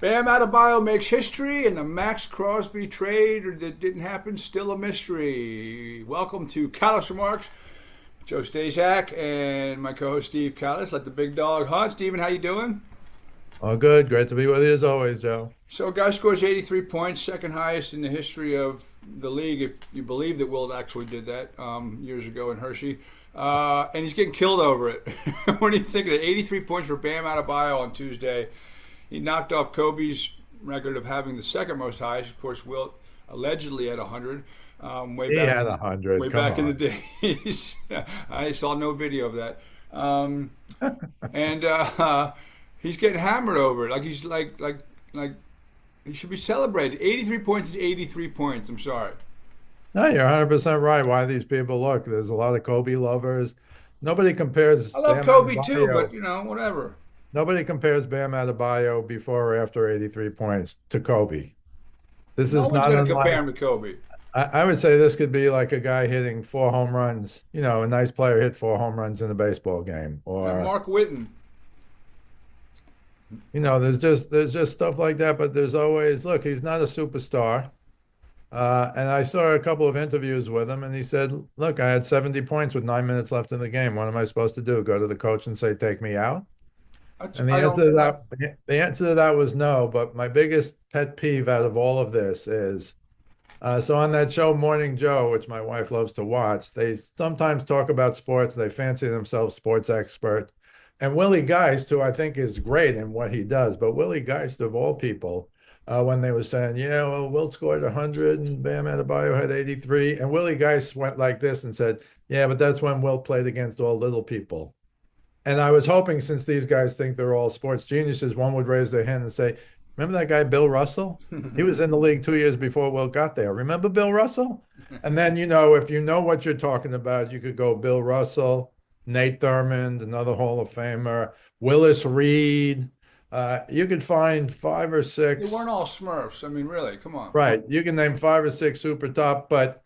Bam Adebayo makes history, and the Max Crosby trade that didn't happen still a mystery. Welcome to Kallas Remarks. Joe Staszak and my co-host Steve Kallas. Let the big dog hunt. Steven, how you doing? Oh, good. Great to be with you as always, Joe. So, a guy scores 83 points, second highest in the history of the league, if you believe that Wilt actually did that years ago in Hershey. And he's getting killed over it. What do you think of it? 83 points for Bam Adebayo on Tuesday. He knocked off Kobe's record of having the second most highest. Of course, Wilt allegedly had 100 He had 100. way Come back in the on. days. I saw no video of that. Um, and he's getting hammered over it. Like he's like he should be celebrated. 83 points is 83 points. I'm sorry. No, you're 100% right. Why these people look, there's a lot of Kobe lovers. Nobody compares I love Bam Kobe too, but Adebayo. you know, whatever. Nobody compares Bam Adebayo before or after 83 points to Kobe. This No is one's not going to compare unlike, him to Kobe. I would say this could be like a guy hitting 4 home runs. A nice player hit 4 home runs in a baseball game. And Or, Mark Whitten. there's just stuff like that, but there's always, look, he's not a superstar. And I saw a couple of interviews with him, and he said, "Look, I had 70 points with 9 minutes left in the game. What am I supposed to do? Go to the coach and say, 'Take me out'?" And the I answer to don't. that was no. But my biggest pet peeve out of all of this is, so on that show Morning Joe, which my wife loves to watch, they sometimes talk about sports. They fancy themselves sports expert. And Willie Geist, who I think is great in what he does, but Willie Geist of all people, when they were saying, yeah, well, Wilt scored 100 and Bam Adebayo had 83. And Willie Geist went like this and said, yeah, but that's when Wilt played against all little people. And I was hoping, since these guys think they're all sports geniuses, one would raise their hand and say, remember that guy, Bill Russell? He was in the league 2 years before Wilt got there. Remember Bill Russell? And then, if you know what you're talking about, you could go Bill Russell, Nate Thurmond, another Hall of Famer, Willis Reed. You could find five or They weren't six. all Smurfs. I mean, really, come on. Right. You can name five or six super top, but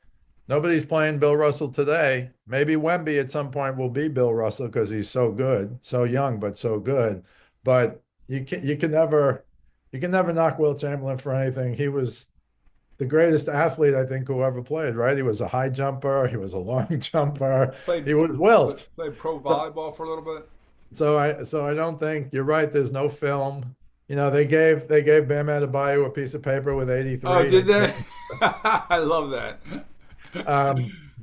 nobody's playing Bill Russell today. Maybe Wemby at some point will be Bill Russell because he's so good, so young, but so good. But you can never knock Will Chamberlain for anything. He was the greatest athlete, I think, who ever played, right? He was a high jumper, he was a long jumper, Played he was Wilt. played pro So, volleyball for a little bit. so I don't think you're right. There's no film. They gave Bam Adebayo a piece of paper with Oh, 83. did they? I love that.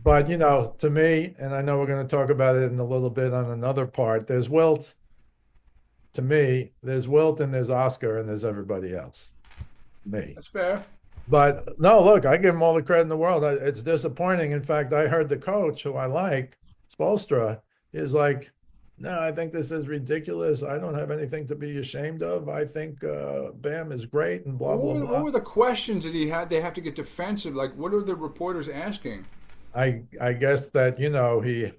But to me, and I know we're going to talk about it in a little bit on another part, there's Wilt. To me, there's Wilt and there's Oscar and there's everybody else. Me. That's fair. But no, look, I give him all the credit in the world. It's disappointing. In fact, I heard the coach, who I like, Spolstra, is like, no, I think this is ridiculous. I don't have anything to be ashamed of. I think Bam is great and Well, blah, blah, what blah. were the questions that he had? They have to get defensive. Like, what are the reporters asking? I guess that, he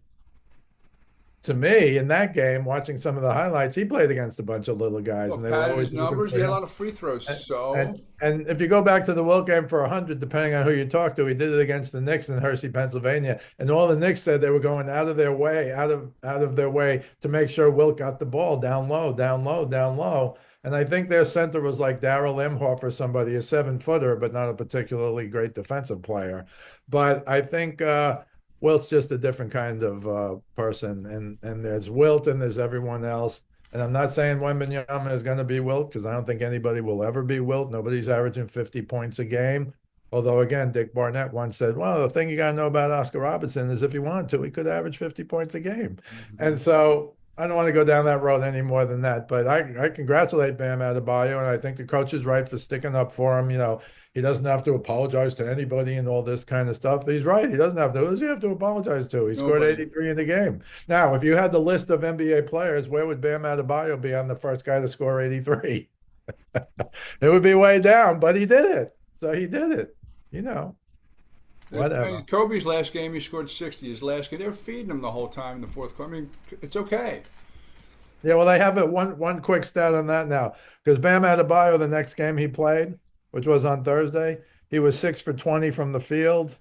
to me, in that game, watching some of the highlights, he played against a bunch of little guys, Well, and they were padded his always looking numbers. He for had a him. lot of free throws. And So, and, and if you go back to the Wilt game for 100, depending on who you talk to, he did it against the Knicks in Hershey, Pennsylvania, and all the Knicks said they were going out of their way to make sure Wilt got the ball down low, down low, down low. And I think their center was like Darrell Imhoff or somebody, a 7-footer, but not a particularly great defensive player. But I think Wilt's just a different kind of person, and there's Wilt and there's everyone else. And I'm not saying Wembanyama is going to be Wilt, because I don't think anybody will ever be Wilt. Nobody's averaging 50 points a game. Although, again, Dick Barnett once said, well, the thing you got to know about Oscar Robertson is if he wanted to, he could average 50 points a game. And so I don't want to go down that road any more than that. But I congratulate Bam Adebayo, and I think the coach is right for sticking up for him. He doesn't have to apologize to anybody and all this kind of stuff. He's right. He doesn't have to. Who does he have to apologize to? He scored nobody. 83 in the game. Now, if you had the list of NBA players, where would Bam Adebayo be on the first guy to score 83? It would be way down, but he did it. So he did it. You know, I mean, whatever. Kobe's last game, he scored 60. His last game, they were feeding him the whole time in the fourth quarter. I mean, it's okay. Yeah, well, they have it one quick stat on that now, because Bam Adebayo, the next game he played, which was on Thursday, he was 6 for 20 from the field,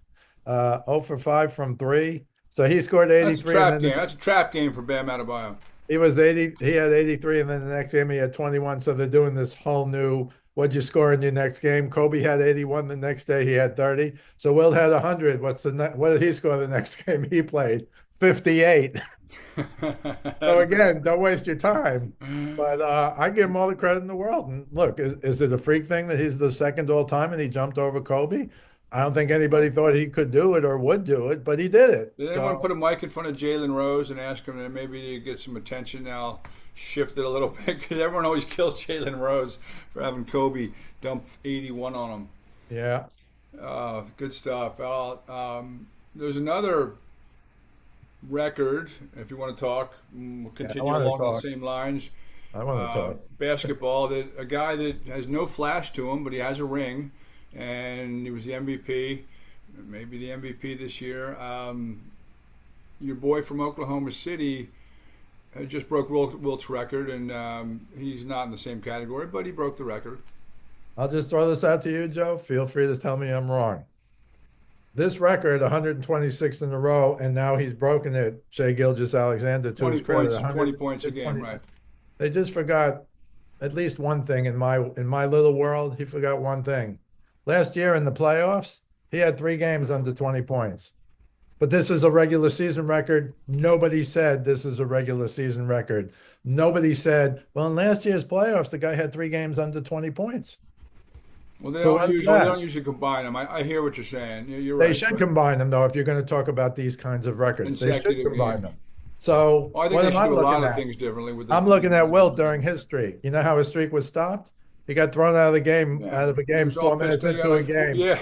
0 for 5 from three. So he scored That's a 83, and trap game. then That's a trap game for Bam Adebayo. he was 80. He had 83, and then the next game he had 21. So they're doing this whole new What'd you score in your next game? Kobe had 81 the next day. He had 30. So Wilt had 100. What did he score the next game he played? 58. So That's great. again, don't waste your time. But I give him all the credit in the world. And look, is it a freak thing that he's the second all time and he jumped over Kobe? I don't think anybody thought he could do it or would do it, but he did it. Did anyone So put a mic in front of Jalen Rose and ask him to maybe get some attention now? Shift it a little bit because everyone always kills Jalen Rose for having Kobe dump 81 on him. yeah, Good stuff. There's another record, if you want to talk. We'll yeah, I continue want to along the talk. same lines. I want to talk. Basketball, that a guy that has no flash to him, but he has a ring, and he was the MVP, maybe the MVP this year. Your boy from Oklahoma City just broke Wilt's record, and he's not in the same category, but he broke the record. I'll just throw this out to you, Joe. Feel free to tell me I'm wrong. This record, 126 in a row, and now he's broken it. Shea Gilgeous-Alexander, to 20 his credit, points, 20 points a game, 126. right? They just forgot at least one thing in my little world. He forgot one thing. Last year in the playoffs, he had 3 games under 20 points. But this is a regular season record. Nobody said this is a regular season record. Nobody said, well, in last year's playoffs, the guy had 3 games under 20 points. Well, So what is they don't that? usually combine them. I hear what you're saying. You're They right, should but combine them, though, if you're going to talk about these kinds of records. They should consecutive combine games. them. So Well, I think what they am should I do a lot looking of at? things differently with I'm looking at Wilt during his streak. You know how his streak was stopped? He got thrown out of the game, yeah. out of a He game was all 4 minutes pissed. He got into a like game. yeah.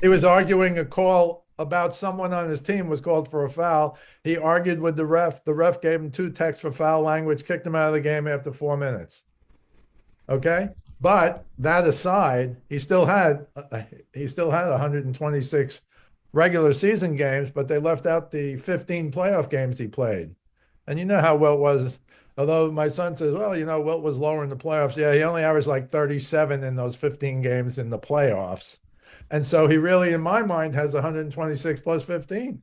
He was arguing a call about someone on his team was called for a foul. He argued with the ref. The ref gave him 2 texts for foul language, kicked him out of the game after 4 minutes. Okay, but that aside, he still had 126 regular season games, but they left out the 15 playoff games he played. And you know how Wilt was. Although my son says, well, Wilt was lower in the playoffs. Yeah, he only averaged like 37 in those 15 games in the playoffs. And so he really, in my mind, has 126 plus 15.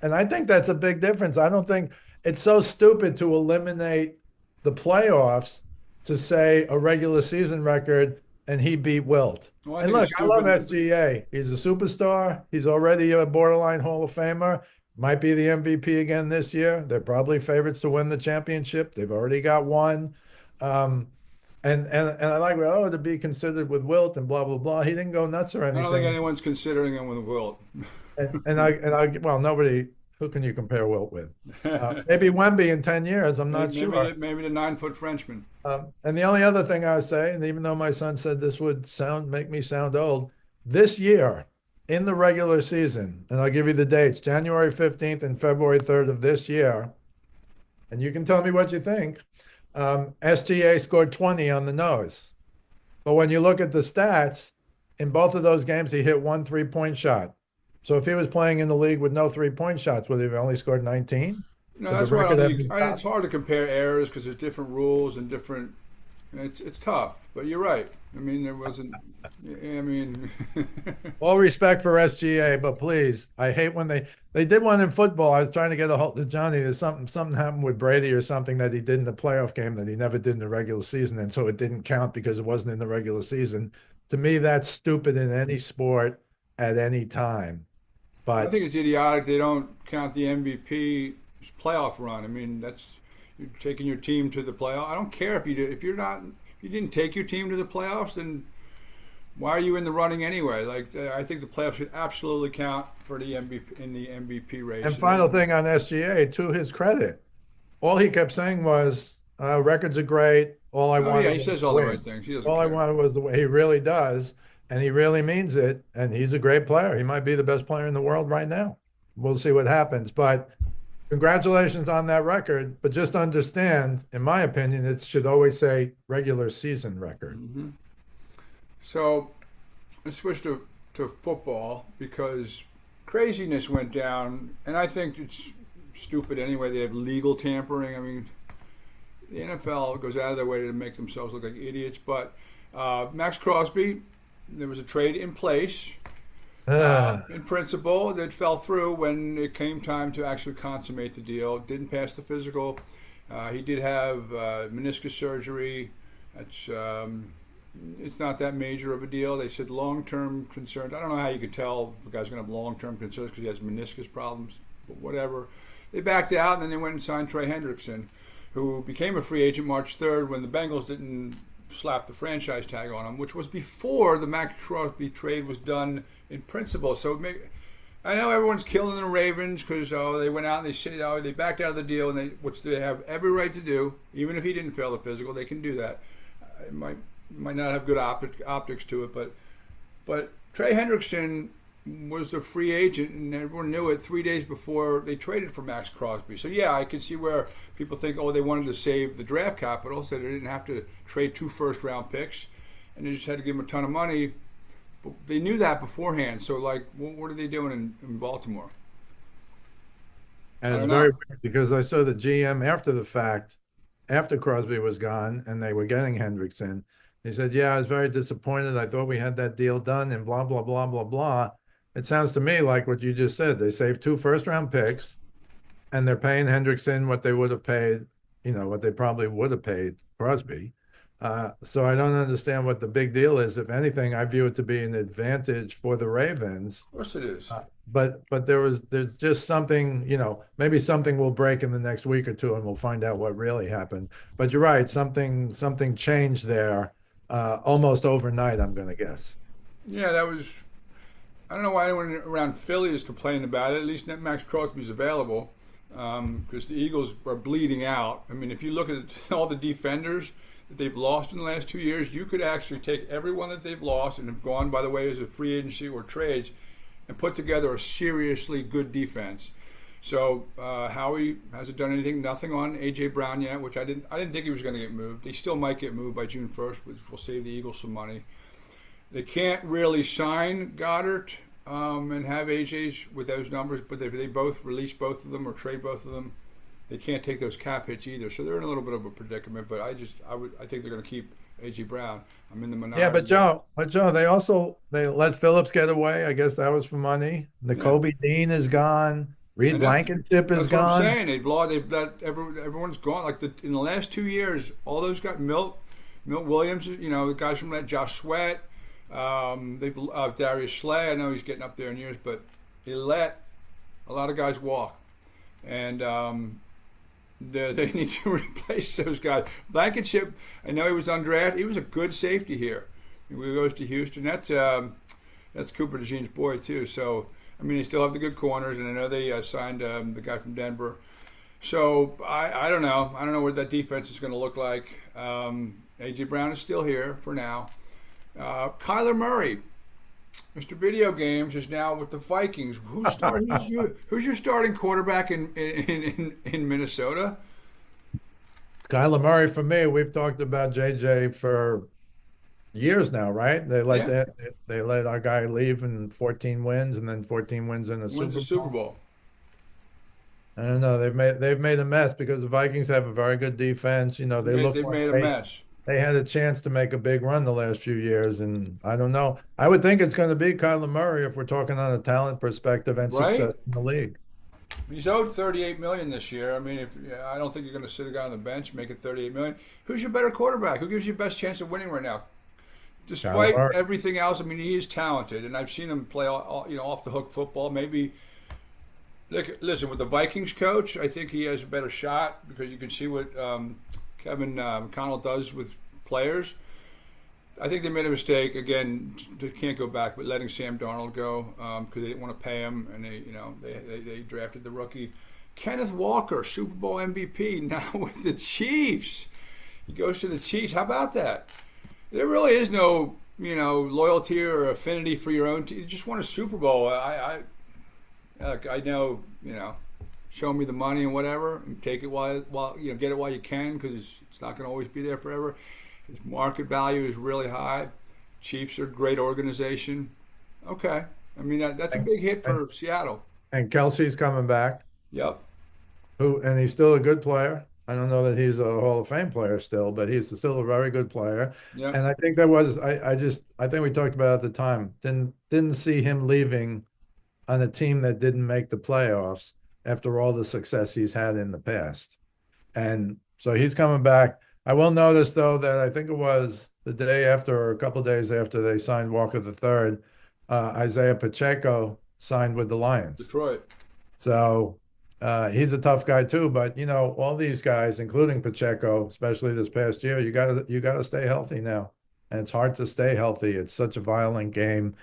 And I think that's a big difference. I don't think it's so stupid to eliminate the playoffs to say a regular season record and he beat Wilt. Well, I And think it's look, I love stupid. SGA. He's a superstar. He's already a borderline Hall of Famer. Might be the MVP again this year. They're probably favorites to win the championship. They've already got one. Um, and I like, to be considered with Wilt and blah blah blah. He didn't go nuts or I don't think anything. anyone's considering him with Wilt. Well, nobody. Who can you compare Wilt with? Maybe Wemby in 10 years. I'm not sure. Maybe the 9 foot Frenchman. And the only other thing I would say, and even though my son said this would make me sound old, this year in the regular season, and I'll give you the dates, January 15th and February 3rd of this year, and you can tell me what you think. SGA scored 20 on the nose. But when you look at the stats, in both of those games, he hit 1 3-point shot. So if he was playing in the league with no 3-point shots, would he have only scored 19? No, Would the that's why I record don't have think been it's stopped? hard to compare errors because there's different rules and different. It's tough, but you're right. I mean, there wasn't. I mean, All respect for SGA, but please, I hate when they did one in football. I was trying to get a hold of Johnny. There's something happened with Brady or something that he did in the playoff game that he never did in the regular season, and so it didn't count because it wasn't in the regular season. To me, that's stupid in any sport at any time. I But think it's idiotic they don't count the MVP playoff run. I mean, that's you're taking your team to the playoff. I don't care if you did, if you're not you didn't take your team to the playoffs, then why are you in the running anyway? Like I think the playoffs should absolutely count for the MVP in the MVP race. and final thing on SGA, to his credit, all he kept saying was, "Records are great. All I Oh yeah, wanted he was says to all the right win. things. He doesn't All I care. wanted was the way." He really does, and he really means it. And he's a great player. He might be the best player in the world right now. We'll see what happens. But congratulations on that record. But just understand, in my opinion, it should always say regular season record. Hmm. So let's switch to football because craziness went down, and I think it's stupid anyway. They have legal tampering. I mean, the NFL goes out of their way to make themselves look like idiots. But Max Crosby, there was a trade in place Ah, in principle that fell through when it came time to actually consummate the deal. Didn't pass the physical. He did have meniscus surgery. That's it's not that major of a deal. They said long-term concerns. I don't know how you could tell if the guy's going to have long-term concerns because he has meniscus problems, but whatever. They backed out, and then they went and signed Trey Hendrickson, who became a free agent March 3rd when the Bengals didn't slap the franchise tag on him, which was before the Max Crosby trade was done in principle. So I know everyone's killing the Ravens because they went out and they said they backed out of the deal, and which they have every right to do. Even if he didn't fail the physical, they can do that. It might not have good optics to it, but Trey Hendrickson was a free agent, and everyone knew it 3 days before they traded for Max Crosby. So yeah, I can see where people think, they wanted to save the draft capital, so they didn't have to trade 2 first-round picks, and they just had to give him a ton of money. But they knew that beforehand. So like, what are they doing in Baltimore? And I it's don't very know. weird because I saw the GM after the fact, after Crosby was gone and they were getting Hendrickson. He said, "Yeah, I was very disappointed. I thought we had that deal done and blah, blah, blah, blah, blah." It sounds to me like what you just said. They saved 2 first-round picks and they're paying Hendrickson what they would have paid, what they probably would have paid Crosby. So I don't understand what the big deal is. If anything, I view it to be an advantage for the Ravens. Of course it is. But there's just something, maybe something will break in the next week or two, and we'll find out what really happened. But you're right, something changed there almost overnight, I'm going to guess. Yeah, that was. I don't know why anyone around Philly is complaining about it. At least Max Crosby's available because the Eagles are bleeding out. I mean, if you look at all the defenders that they've lost in the last 2 years, you could actually take everyone that they've lost and have gone by the way as a free agency or trades and put together a seriously good defense. So Howie hasn't done anything, nothing on A.J. Brown yet, which I didn't think he was going to get moved. He still might get moved by June 1st, which will save the Eagles some money. They can't really sign Goddard and have AJ's with those numbers, but if they both release both of them or trade both of them, they can't take those cap hits either. So they're in a little bit of a predicament. But I think they're going to keep AJ Brown. I'm in the Yeah, minority. but Joe, they let Phillips get away. I guess that was for money. The Yeah, Kobe Dean is gone. Reed and that's Blankenship is that's what I'm gone. saying. They've let everyone's gone. Like in the last 2 years, all those guys, Milt Williams, the guys from that, Josh Sweat. They've Darius Slay. I know he's getting up there in years, but they let a lot of guys walk, and they need to replace those guys. Blankenship, I know he was undrafted. He was a good safety here. He goes to Houston. That's Cooper DeJean's boy too. So I mean, they still have the good corners, and I know they signed the guy from Denver. So I don't know. I don't know what that defense is going to look like. AJ Brown is still here for now. Kyler Murray, Mr. Video Games, is now with the Vikings. Who's your starting quarterback in Minnesota? Kyler Murray for me. We've talked about JJ for years now, right? Yeah, They let our guy leave in 14 wins and then 14 wins in the wins the Super Super Bowl. Bowl. I don't know. They've made a mess because the Vikings have a very good defense. They look They've like made a mess, they had a chance to make a big run the last few years, and I don't know. I would think it's going to be Kyler Murray if we're talking on a talent perspective and right? success in the league. He's owed 38 million this year. I mean, I don't think you're going to sit a guy on the bench make it 38 million. Who's your better quarterback? Who gives you the best chance of winning right now? Kyler Despite Murray. everything else, I mean, he is talented, and I've seen him play, off the hook football. Maybe, listen, with the Vikings coach, I think he has a better shot because you can see what Kevin McConnell does with players. I think they made a mistake again. They can't go back, but letting Sam Darnold go because they didn't want to pay him, and they drafted the rookie Kenneth Walker, Super Bowl MVP, now with the Chiefs. He goes to the Chiefs. How about that? There really is no loyalty or affinity for your own team. You just won a Super Bowl. I know show me the money and whatever, and take it while get it while you can because it's not going to always be there forever. His market value is really high. Chiefs are a great organization. Okay. I mean, that's a big hit And, for Seattle. and Kelsey's coming back. Yep. And he's still a good player. I don't know that he's a Hall of Fame player still, but he's still a very good player. Yep. And I think that was I think we talked about it at the time. Didn't see him leaving on a team that didn't make the playoffs after all the success he's had in the past. And so he's coming back. I will notice though that I think it was the day after, or a couple of days after they signed Walker the third, Isaiah Pacheco signed with the Lions. Detroit. So he's a tough guy too. But all these guys, including Pacheco, especially this past year, you gotta stay healthy now, and it's hard to stay healthy. It's such a violent game.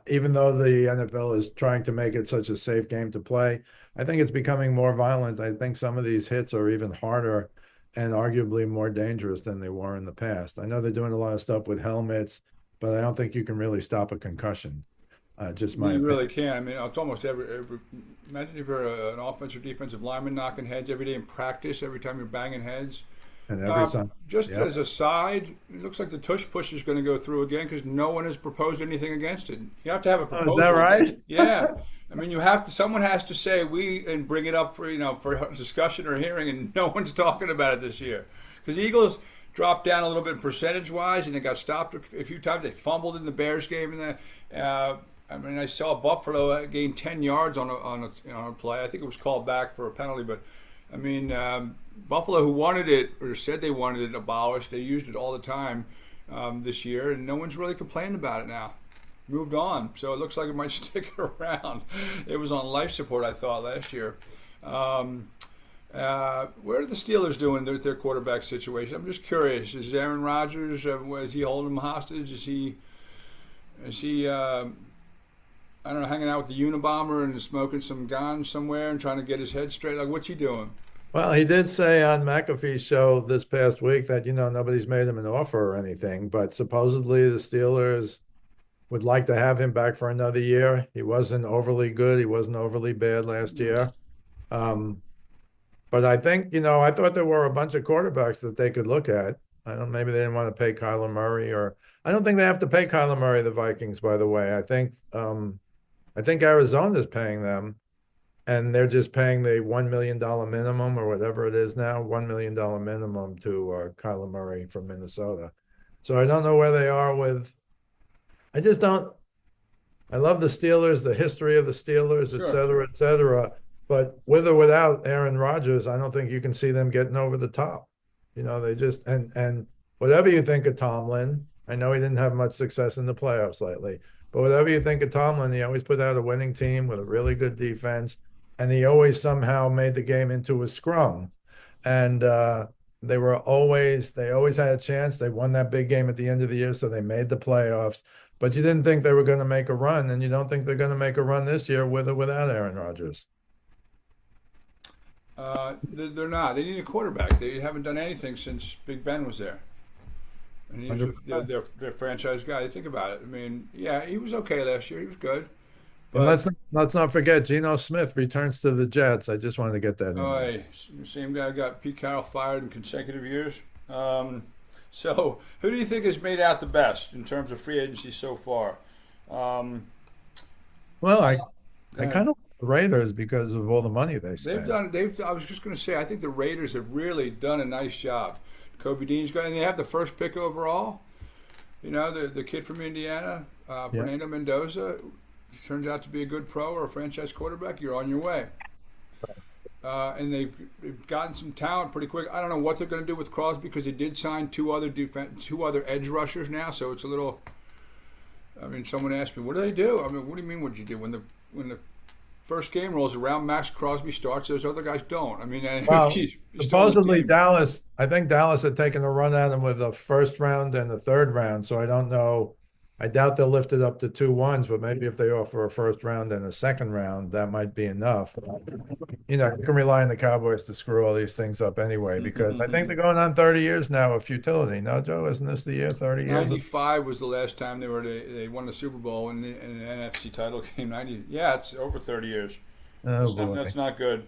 Even though the NFL is trying to make it such a safe game to play, I think it's becoming more violent. I think some of these hits are even harder and arguably more dangerous than they were in the past. I know they're doing a lot of stuff with helmets, but I don't think you can really stop a concussion. Just my You really opinion. can. I mean, it's almost every. Imagine if you're an offensive, defensive lineman knocking heads every day in practice. Every time you're banging heads. And every son, Just yep. as a side, it looks like the tush push is going to go through again because no one has proposed anything against it. You have to have a Oh, is that proposal. right? Yeah, I mean, you have to. Someone has to say we and bring it up for for discussion or hearing, and no one's talking about it this year because the Eagles dropped down a little bit percentage wise, and they got stopped a few times. They fumbled in the Bears game, and I mean, I saw Buffalo gain 10 yards on a play. I think it was called back for a penalty, but I mean, Buffalo, who wanted it or said they wanted it abolished, they used it all the time this year, and no one's really complaining about it now. Moved on, so it looks like it might stick around. It was on life support, I thought, last year. Where are the Steelers doing their quarterback situation? I'm just curious. Is Aaron Rodgers? Is he holding them hostage? Is he? I don't know, hanging out with the Unabomber and smoking some ganja somewhere and trying to get his head straight? Like, what's he doing? Well, he did say on McAfee's show this past week that, nobody's made him an offer or anything, but supposedly the Steelers would like to have him back for another year. He wasn't overly good. He wasn't overly bad last year. Um, but I think, I thought there were a bunch of quarterbacks that they could look at. I don't, maybe they didn't want to pay Kyler Murray, or I don't think they have to pay Kyler Murray, the Vikings, by the way. I think Arizona's paying them, and they're just paying the $1 million minimum or whatever it is now, $1 million minimum to Kyler Murray from Minnesota. So I don't know where they are with. I just don't. I love the Steelers, the history of the Steelers, et Sure. cetera, et cetera. But with or without Aaron Rodgers, I don't think you can see them getting over the top. They just and whatever you think of Tomlin, I know he didn't have much success in the playoffs lately, but whatever you think of Tomlin, he always put out a winning team with a really good defense, and he always somehow made the game into a scrum. And they always had a chance. They won that big game at the end of the year, so they made the playoffs. But you didn't think they were going to make a run, and you don't think they're going to make a run this year with or without Aaron Rodgers. They're not. They need a quarterback. They haven't done anything since Big Ben was there. And he's their, 100%. their franchise guy. Think about it. I mean, yeah, he was okay last year. He was good. And But let's not forget Geno Smith returns to the Jets. I just wanted to get that in there. uh, same guy got Pete Carroll fired in consecutive years. So, who do you think has made out the best in terms of free agency so far? Um, Well, I uh, kind of like the Raiders because of all the money they they've spent. done. They've. I was just going to say. I think the Raiders have really done a nice job. Kobe Dean's got, and they have the first pick overall. The kid from Indiana, Yeah. Fernando Mendoza, turns out to be a good pro or a franchise quarterback. You're on your way. And they've gotten some talent pretty quick. I don't know what they're going to do with Crosby because they did sign two other edge rushers now. So it's a little. I mean, someone asked me, "What do they do?" I mean, what do you mean? What did you do when the first game rolls around? Max Crosby starts; those other guys don't. I mean, Well, he's still on the supposedly team. Dallas, I think Dallas had taken a run at him with a first round and a third round. So I don't know. I doubt they'll lift it up to 2 1s, but maybe if they offer a first round and a second round, that might be enough. You can rely on the Cowboys to screw all these things up anyway, because I think they're going on 30 years now of futility. No, Joe, isn't this the year, 30 years of? 95 was the last time they won the Super Bowl in the NFC title game. 90, yeah, it's over 30 years. Oh That's boy. not good.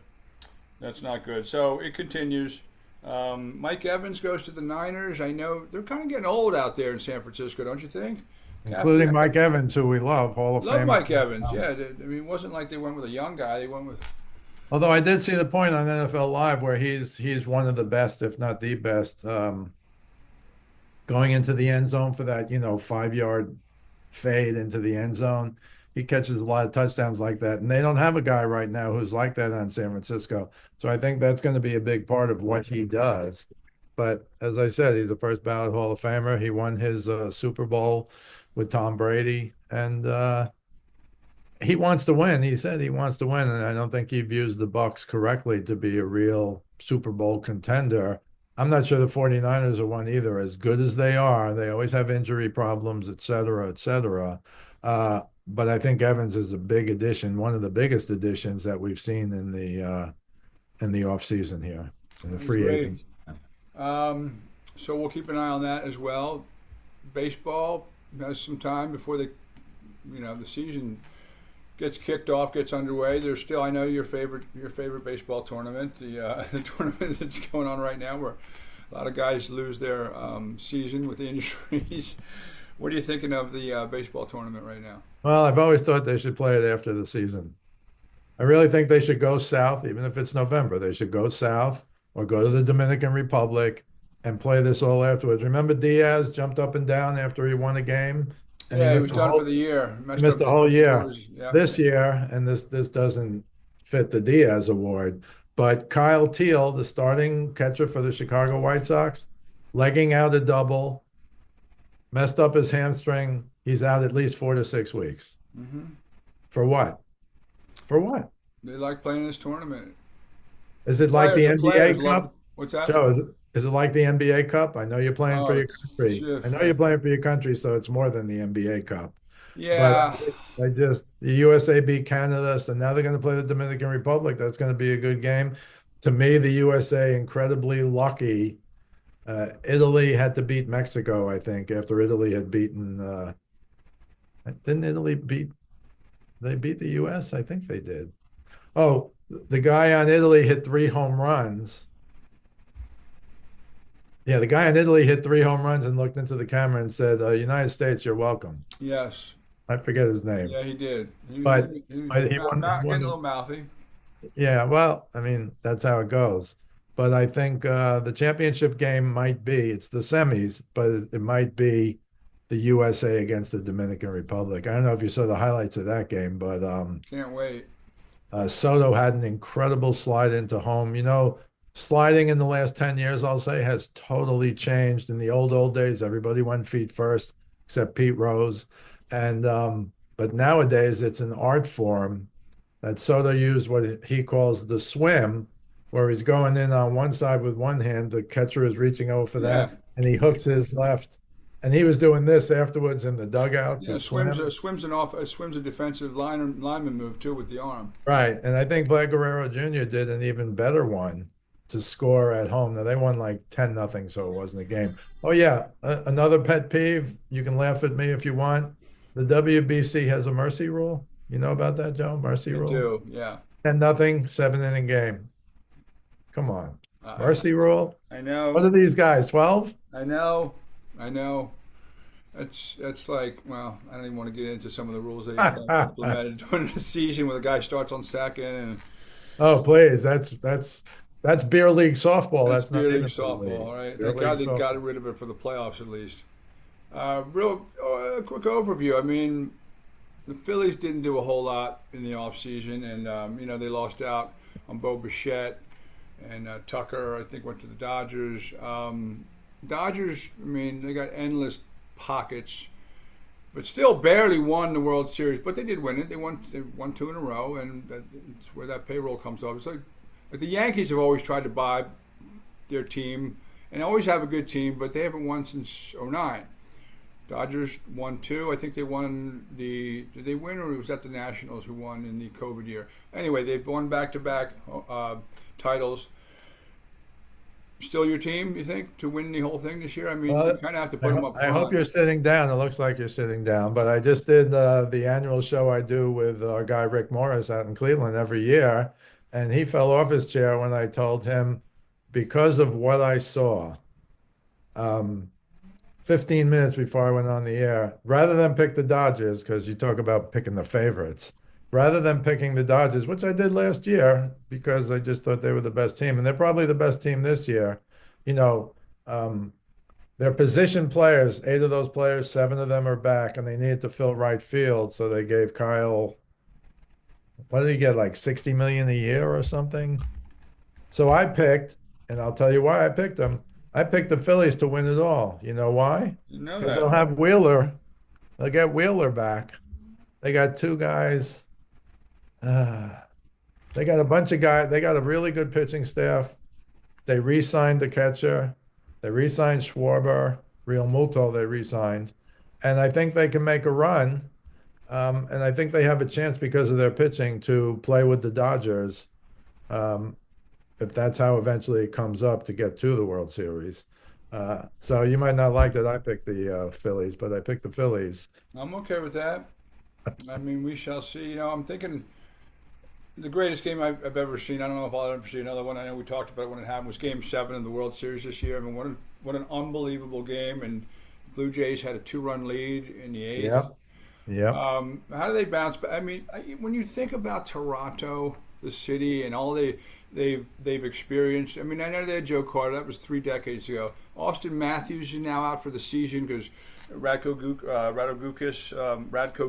That's not good. So it continues. Mike Evans goes to the Niners. I know they're kind of getting old out there in San Francisco, don't you think? Including Mike Evans, who we love, Hall of Love Famer. Mike Evans. Yeah, I mean, it wasn't like they went with a young guy. They went with. Although I did see the point on NFL Live where he's one of the best, if not the best, going into the end zone for that, 5 yard fade into the end zone. He catches a lot of touchdowns like that. And they don't have a guy right now who's like that on San Francisco. So I think that's going to be a big part of what he does. But as I said, he's a first ballot Hall of Famer. He won his Super Bowl with Tom Brady, and he wants to win. He said he wants to win, and I don't think he views the Bucks correctly to be a real Super Bowl contender. I'm not sure the 49ers are one either, as good as they are. They always have injury problems, et cetera, et cetera. But I think Evans is a big addition, one of the biggest additions that we've seen in the offseason here, in the He's free great. agents. Um, so we'll keep an eye on that as well. Baseball has some time before the season gets kicked off, gets underway. There's still, I know your favorite baseball tournament, the the tournament that's going on right now, where a lot of guys lose their season with injuries. What are you thinking of the baseball tournament right now? Well, I've always thought they should play it after the season. I really think they should go south, even if it's November. They should go south or go to the Dominican Republic and play this all afterwards. Remember Diaz jumped up and down after he won a game and Yeah, he was done for the year. he Messed missed up the his whole year. shoulders. Yeah, This year, and this doesn't fit the Diaz award, but Kyle Teal, the starting catcher for the Chicago White Sox, legging out a double, messed up his hamstring. He's out at least 4 to 6 weeks. hmm For what? For what? they like playing this tournament. Is it like Players, the the NBA players love. Cup? What's that? Joe, is it like the NBA Cup? I know you're playing for Oh, your it's country. I shift. know you're playing for your country, so it's more than the NBA Cup. But Yeah, I just, the USA beat Canada, so now they're going to play the Dominican Republic. That's going to be a good game. To me, the USA incredibly lucky. Italy had to beat Mexico, I think, after Italy had beaten. Didn't Italy beat? They beat the US? I think they did. Oh, the guy on Italy hit 3 home runs. Yeah, the guy in Italy hit 3 home runs and looked into the camera and said, United States, you're welcome. yes. I forget his name, Yeah, he did. He was, but, he was but he won, he getting a won. little mouthy. Yeah, well, I mean, that's how it goes. But I think the championship game might be, it's the semis, but it might be the USA against the Dominican Republic. I don't know if you saw the highlights of that game, but Can't wait. Soto had an incredible slide into home. Sliding in the last 10 years, I'll say, has totally changed. In the old days, everybody went feet first, except Pete Rose. And but nowadays it's an art form that Soto used what he calls the swim, where he's going in on one side with one hand, the catcher is reaching over for Yeah, that, and he hooks his left. And he was doing this afterwards in the dugout, yeah. the Swims swim. a swims an off swims a defensive lineman move too with the arm. Right. And I think Vlad Guerrero Jr. did an even better one to score at home. Now they won like 10-0, so it wasn't a game. Oh yeah, another pet peeve. You can laugh at me if you want. The WBC has a mercy rule. You know about that, Joe? Mercy I rule. do. Yeah. 10-0, 7 inning game. Come on. I Mercy rule. I What know. are these guys? 12? I know. I know. That's like, well, I don't even want to get into some of the rules they implemented during the season where the guy starts on second, and Oh, please. That's beer league softball. that's That's not beer league even beer league. softball, right? Beer Thank league God they got softball. rid of it for the playoffs at least. Real quick overview. I mean, the Phillies didn't do a whole lot in the offseason, and they lost out on Bo Bichette and Tucker. I think went to the Dodgers. Dodgers. I mean, they got endless pockets, but still barely won the World Series. But they did win it. They won two in a row, and that's where that payroll comes off. It's like the Yankees have always tried to buy their team and always have a good team, but they haven't won since '09. Dodgers won two. I think they won Did they win, or was that the Nationals who won in the COVID year? Anyway, they've won back-to-back titles. Still your team, you think, to win the whole thing this year? I mean, you Well, kind of have to put them up I hope front. you're sitting down. It looks like you're sitting down, but I just did the annual show I do with our guy Rick Morris out in Cleveland every year, and he fell off his chair when I told him because of what I saw. Um, 15 minutes before I went on the air, rather than pick the Dodgers, because you talk about picking the favorites, rather than picking the Dodgers, which I did last year because I just thought they were the best team, and they're probably the best team this year. You know, um, they're position players. 8 of those players, 7 of them are back, and they needed to fill right field, so they gave Kyle, what did he get, like 60 million a year or something? So I picked, and I'll tell you why I picked him. I picked the Phillies to win it all. You know why? You know Because they'll that. have Wheeler. They'll get Wheeler back. They got two guys. Uh, they got a bunch of guys. They got a really good pitching staff. They re-signed the catcher. They re-signed Schwarber. Real Muto they re-signed. And I think they can make a run. And I think they have a chance because of their pitching to play with the Dodgers. Um, if that's how eventually it comes up to get to the World Series. So you might not like that I picked the Phillies, but I picked the Phillies. I'm okay with that. I mean, we shall see. I'm thinking the greatest game I've ever seen. I don't know if I'll ever see another one. I know we talked about it when it happened. Was Game 7 of the World Series this year. I mean, what an unbelievable game. And Blue Jays had a 2-run lead in the eighth. Yep. Yep. How do they bounce back? I mean, when you think about Toronto, the city, and all they've experienced. I mean, I know they had Joe Carter. That was 3 decades ago. Austin Matthews is now out for the season because Radko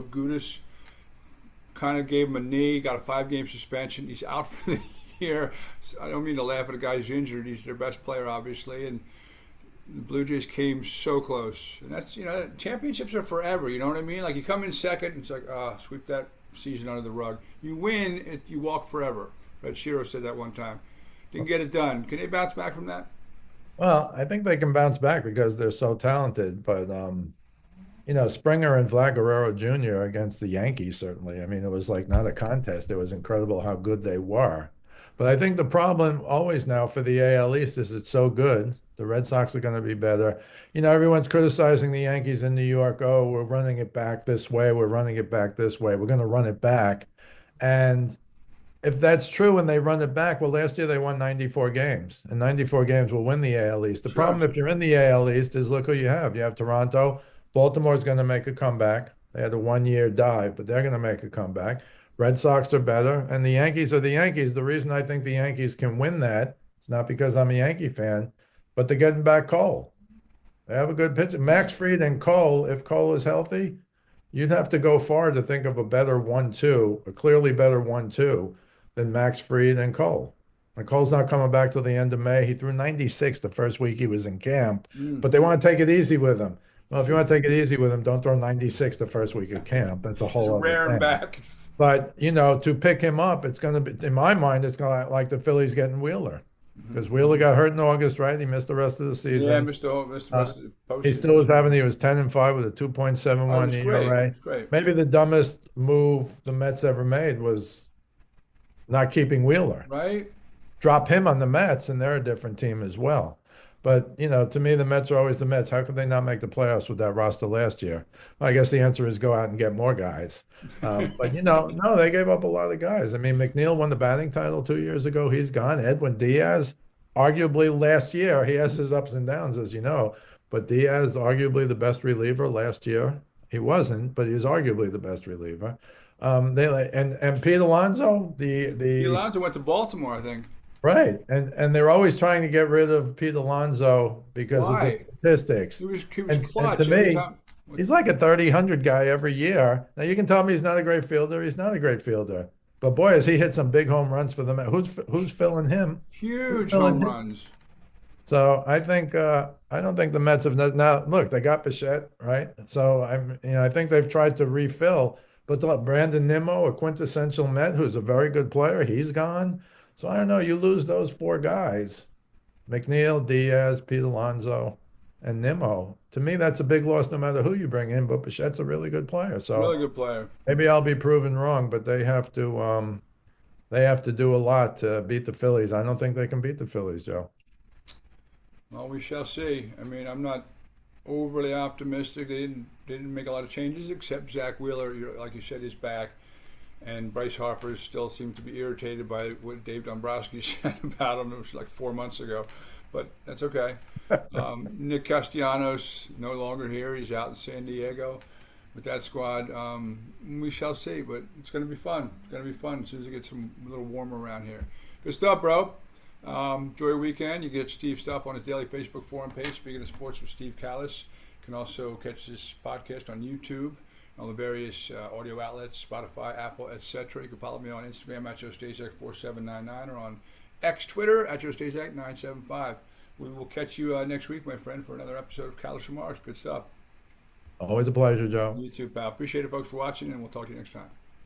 Gudas kind of gave him a knee, got a 5-game suspension. He's out for the year. I don't mean to laugh at a guy who's injured. He's their best player, obviously, and the Blue Jays came so close. And that's, championships are forever. You know what I mean? Like you come in second, and it's like, sweep that season under the rug. You win, you walk forever. Fred Shiro said that one time. Didn't get it done. Can they bounce back from that? Well, I think they can bounce back because they're so talented. But Springer and Vlad Guerrero Jr. against the Yankees, certainly. I mean, it was like not a contest. It was incredible how good they were. But I think the problem always now for the AL East is it's so good. The Red Sox are going to be better. Everyone's criticizing the Yankees in New York. Oh, we're running it back this way. We're running it back this way. We're going to run it back. And if that's true and they run it back, well, last year they won 94 games, and 94 games will win the AL East. The Sure. problem if you're in the AL East is look who you have. You have Toronto. Baltimore's going to make a comeback. They had a 1-year dive, but they're going to make a comeback. Red Sox are better, and the Yankees are the Yankees. The reason I think the Yankees can win that, it's not because I'm a Yankee fan, but they're getting back Cole. They have a good pitcher. Max Fried and Cole, if Cole is healthy, you'd have to go far to think of a better 1-2, a clearly better 1-2 than Max Fried and Cole. And Cole's not coming back till the end of May. He threw 96 the first week he was in camp, Mm. but they want to take it easy with him. Well, if you want to take it easy with him, don't throw 96 the first week of camp. That's a Just whole other rear him thing. back. But, to pick him up, it's going to be, in my mind, it's going to like the Phillies getting Wheeler because Wheeler got hurt in August, right? He missed the rest of the Yeah, season. Mr. Uh, Rest of the he was 10-5 with a Oh, it 2.71 was great. It ERA. was great. Maybe the dumbest move the Mets ever made was not keeping Wheeler. Right? Drop him on the Mets, and they're a different team as well. But, to me, the Mets are always the Mets. How could they not make the playoffs with that roster last year? Well, I guess the answer is go out and get more guys. But, no, they gave up a lot of guys. I mean, McNeil won the batting title 2 years ago. He's gone. Edwin Diaz, arguably last year, he has his ups and downs, as you know. But Diaz, arguably the best reliever last year. He wasn't, but he's arguably the best reliever. And Pete Alonso, Pete the Alonso went to Baltimore, I think. right. And they're always trying to get rid of Pete Alonso because of the Why? statistics. He was And to clutch every me, time. he's like a 30-100 guy every year. Now you can tell me he's not a great fielder. He's not a great fielder. But boy, has he hit some big home runs for them. Who's filling him? Who's Huge filling home him? runs. So I don't think the Mets have now look, they got Bichette, right? So I think they've tried to refill, but look, Brandon Nimmo, a quintessential Met who's a very good player, he's gone. So I don't know, you lose those four guys, McNeil, Diaz, Pete Alonso, and Nimmo. To me, that's a big loss no matter who you bring in, but Bichette's a really good player. Really So good player. maybe I'll be proven wrong, but they have to do a lot to beat the Phillies. I don't think they can beat the Phillies, Joe. Well, we shall see. I mean, I'm not overly optimistic. They didn't make a lot of changes except Zach Wheeler, like you said, is back, and Bryce Harper still seems to be irritated by what Dave Dombrowski said about him. It was like 4 months ago, but that's okay. Nick Castellanos no longer here. He's out in San Diego with that squad. We shall see, but it's going to be fun. It's going to be fun as soon as it gets a little warmer around here. Good stuff, bro. Enjoy your weekend. You get Steve's stuff on his daily Facebook forum page, Speaking of Sports with Steve Kallas. You can also catch this podcast on YouTube, on the various audio outlets, Spotify, Apple, etc. You can follow me on Instagram at JoeStaszak4799 or on X Twitter at JoeStaszak975. We will catch you next week, my friend, for another episode of Kallas Remarks. Good stuff. Always a pleasure, Joe. You too, pal. Appreciate it, folks, for watching, and we'll talk to you next time.